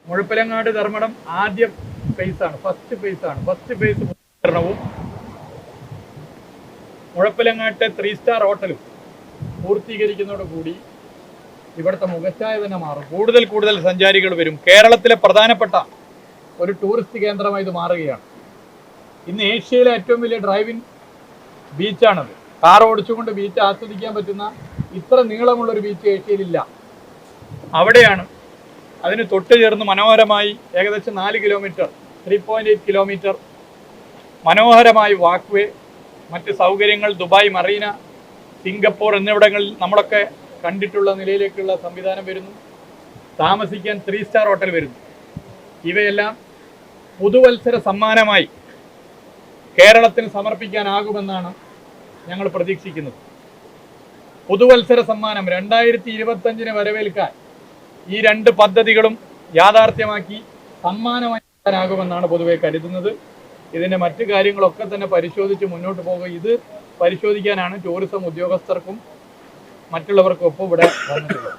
മുഴപ്പിലങ്ങാട് ധർമ്മടം ആദ്യ ഫേസാണ്, first phase പൂർത്തീകരണവും മുഴപ്പിലങ്ങാട്ടെ 3 star ഹോട്ടലും പൂർത്തീകരിക്കുന്നതോടുകൂടി ഇവിടുത്തെ മുഖച്ഛായ തന്നെ മാറും. കൂടുതൽ സഞ്ചാരികൾ വരും. കേരളത്തിലെ പ്രധാനപ്പെട്ട ഒരു ടൂറിസ്റ്റ് കേന്ദ്രമായി ഇത് മാറുകയാണ്. ഇന്ന് ഏഷ്യയിലെ ഏറ്റവും വലിയ ഡ്രൈവിംഗ് ബീച്ചാണത്. കാർ ഓടിച്ചുകൊണ്ട് ബീച്ച് ആസ്വദിക്കാൻ പറ്റുന്ന ഇത്ര നീളമുള്ളൊരു ബീച്ച് ഏഷ്യയിലില്ല. അവിടെയാണ് അതിന് തൊട്ട് ചേർന്ന് മനോഹരമായി ഏകദേശം 4 കിലോമീറ്റർ 3.8 കിലോമീറ്റർ മനോഹരമായി വാക്ക് വേ, മറ്റ് സൗകര്യങ്ങൾ, ദുബായ് മറീന, സിംഗപ്പൂർ എന്നിവിടങ്ങളിൽ നമ്മളൊക്കെ കണ്ടിട്ടുള്ള നിലയിലേക്കുള്ള സംവിധാനം വരുന്നു. താമസിക്കാൻ 3 സ്റ്റാർ ഹോട്ടൽ വരുന്നു. ഇവയെല്ലാം പുതുവത്സര സമ്മാനമായി കേരളത്തിന് സമർപ്പിക്കാനാകുമെന്നാണ് ഞങ്ങൾ പ്രതീക്ഷിക്കുന്നത്. പുതുവത്സര സമ്മാനം 2025 വരവേൽക്കാൻ ഈ 2 പദ്ധതികളും യാഥാർത്ഥ്യമാക്കി സമ്മാനമാകുമെന്നാണ് പൊതുവെ കരുതുന്നത്. ഇതിൻ്റെ മറ്റു കാര്യങ്ങളൊക്കെ തന്നെ പരിശോധിച്ച് മുന്നോട്ട് പോകുക. ഇത് പരിശോധിക്കാനാണ് ടൂറിസം ഉദ്യോഗസ്ഥർക്കും മറ്റുള്ളവർക്കും ഒപ്പം ഇവിടെ വന്നിട്ടുള്ളത്.